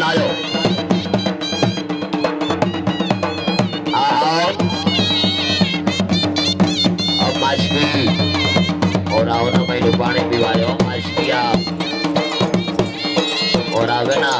लायो आओ अब माशकी और आओ ना मैं पानी पीवायो माशकिया और आवे ना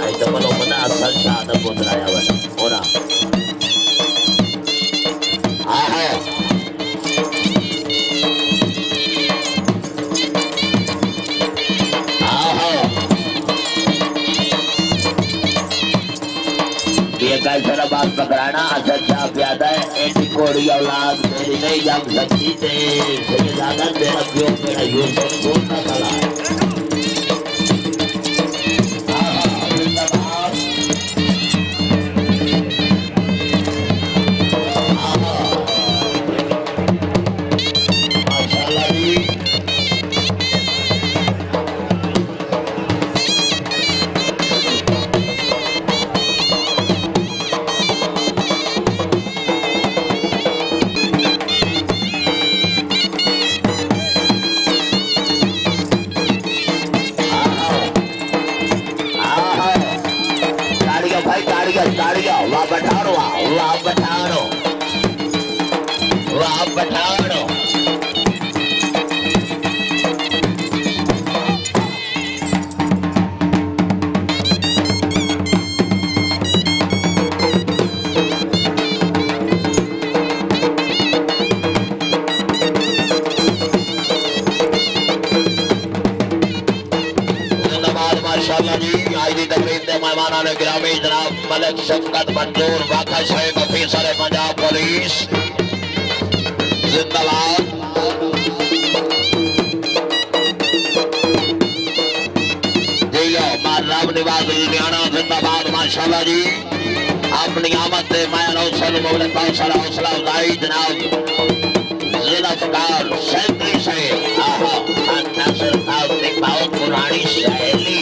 आई तो बोलो मना असल शाद पुत्राया वाला और आहा ये कल सारा बात पकड़ाना अच्छा अच्छा प्यादा है ऐसी कोड़ी औलाद मेरी नहीं जम सकती थे ये ज्यादा तेरा क्यों मेरा यूसुफ कौन ना चला है वाह बठारो वाह बठारो वाह बठारो माशाल्लाह जी आज की तकरीब के मेहमान ने गिरामी जनाब मलिक शफकत मंजूर वाक़ा साहिब ऑफिसर पंजाब पुलिस जिंदाबाद जी माराम निवाज लुधियाना जिंदाबाद माशाल्लाह जी अपनी आमद से मैं हौसल मौलद हौसला हौसला अफजाई जनाब जुल्फकार सेंट्री से आहा नासिर साहब ने बहुत पुरानी सहेली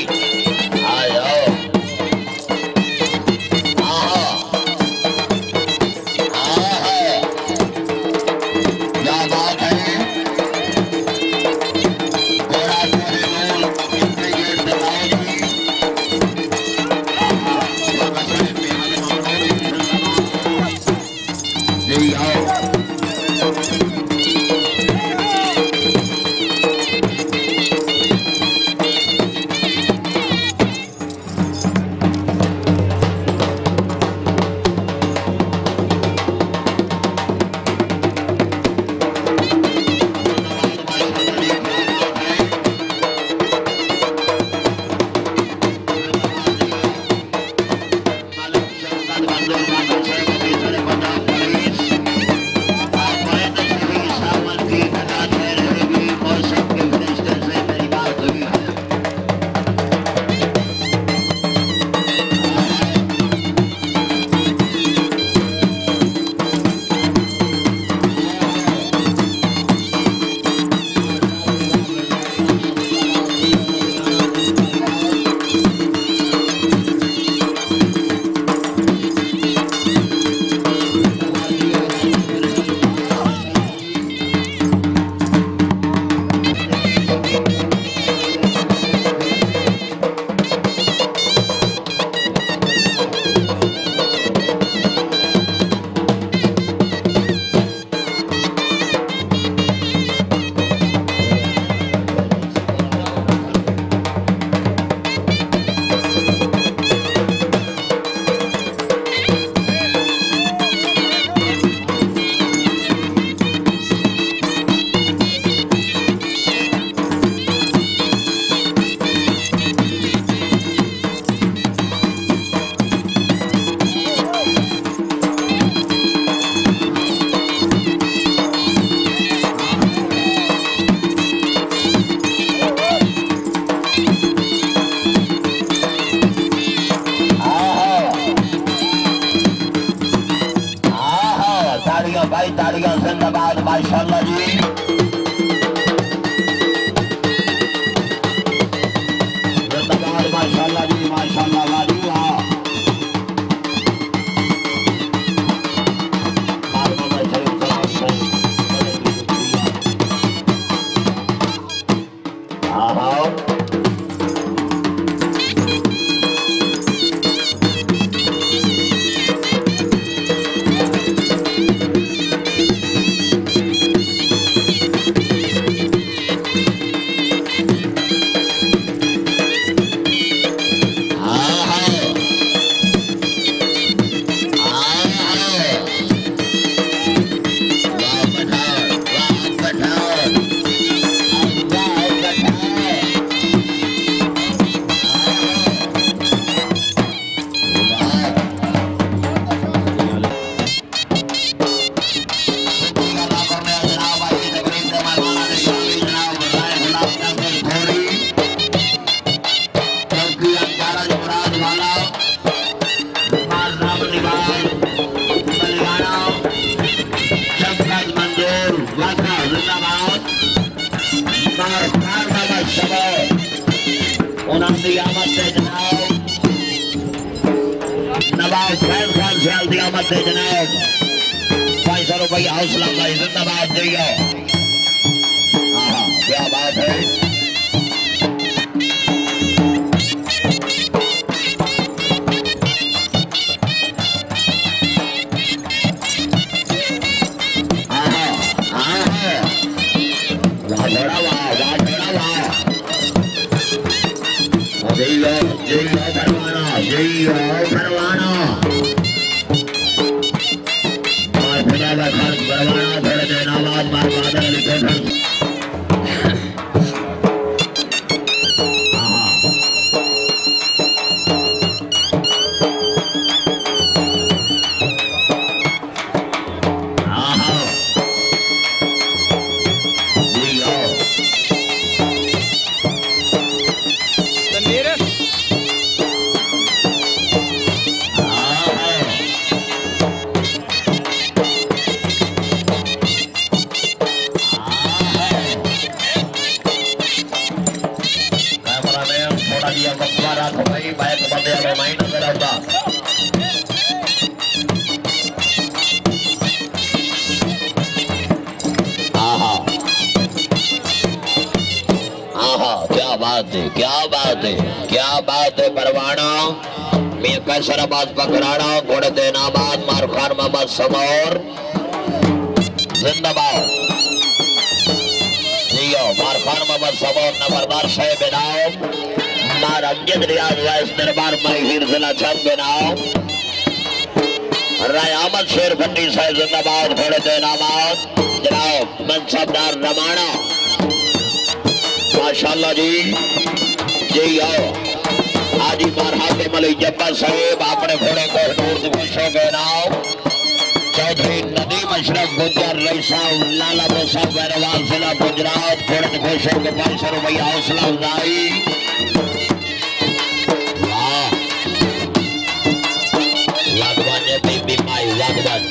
ताड़ियां जिंदाबाद माशाल्लाह जी जिंदाबाद माशाल्लाह जी माशाल्लाह वाली उन्होंने आमद से जनाब नवाब फैज खान से हल्दी आमद से जनाब 500 रुपया हौसला भाई जिंदाबाद दियो। हाँ क्या बात है। क्या बात है परवाना मैं कैसर आबाद पकड़ाना घोड़े देनाबाद मारखान मोहम्मद समौर जिंदाबाद जियो मारखान मोहम्मद समौर नंबरदार साहेब बनाओ मार अमजद रियाज वाइस दरबार महिर जिला छम बनाओ राय अहमद शेर भट्टी साहेब जिंदाबाद घोड़े देनाबाद जनाब मनसबदार रमाना माशाल्लाह जी जी आओ आदि मारहाते मलिक जब्बार साहेब अपने घोड़े को नूर खुशों के नाम चौधरी नदीम अशरफ गुजर रईसा लाला मुसा बैरवाल जिला गुजरात घोड़े खुशों के 500 रुपया हौसला अफजाई। वागवान ने बीबी माई वागवान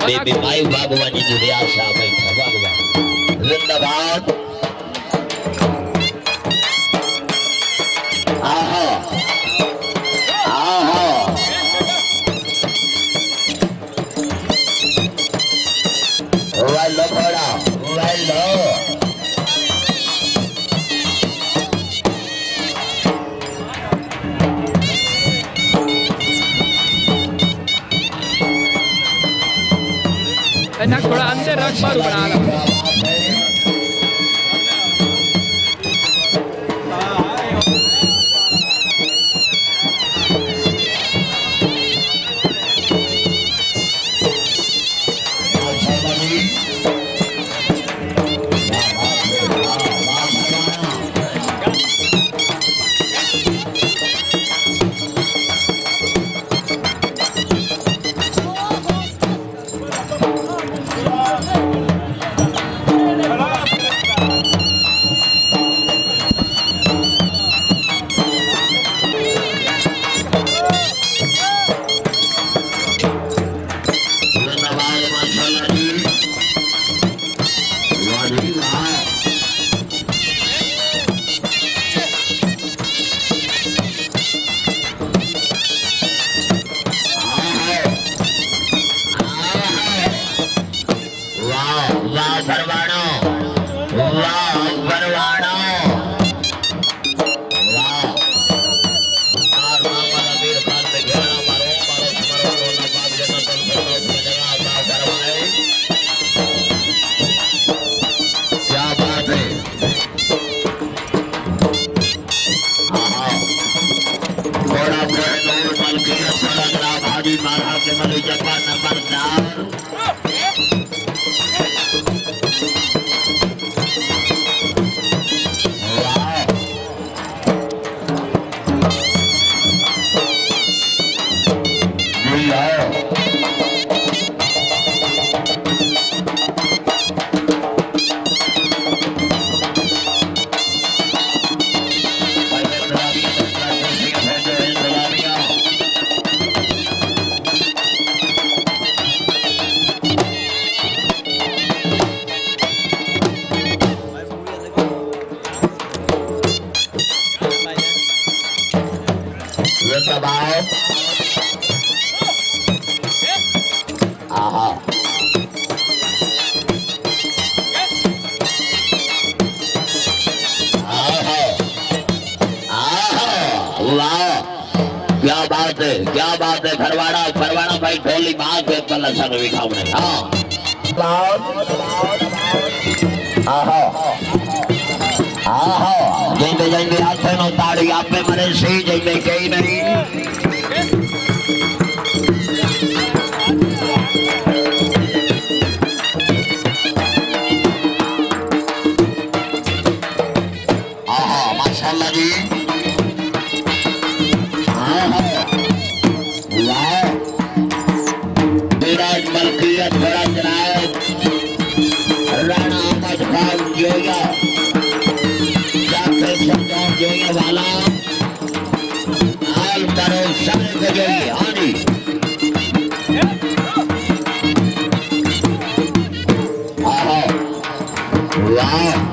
बेबी माई बागवानी दुनिया शामिल है बागवान जिंदाबाद। आहा आहा वालो घोड़ा वालो ना थोड़ा अंदर रख बारू बना लो। जिंदाबाद आहा क्या बात है फरवाड़ा फरवाड़ा भाई ढोली बात है पल्ला सर विखावने हाँ जैसे जैसे हाथे नो ताड़ी आप में मरे सी जैसे कहीं नहीं माशाल्लाह जी विराज मलकियत बड़ा जनाब राणा अहमद खान जोया जाफर सरदार जोया वाला हाल करो शहर को जोई हानी आहा वाह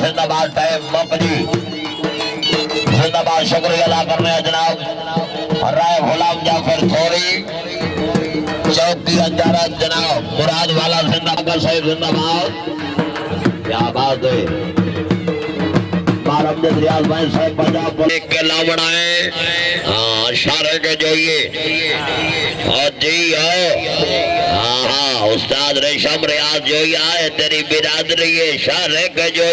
जिंदाबाद टाइम मपनी जिंदाबाद शुक्रिया अदा कर रहे हैं जनाब राय गुलाम जाफर थोड़ी चौकी अंजारा जनाब मुराद वाला जिंदाबाद साहिब जिंदाबाद क्या बात है रियाज भाई साहब पंजाब के लावड़ाए इशारे के जोइए और जी हाँ उस्ताद रेशम रियाज जोइया है तेरी बिरादरी है इशारे के जो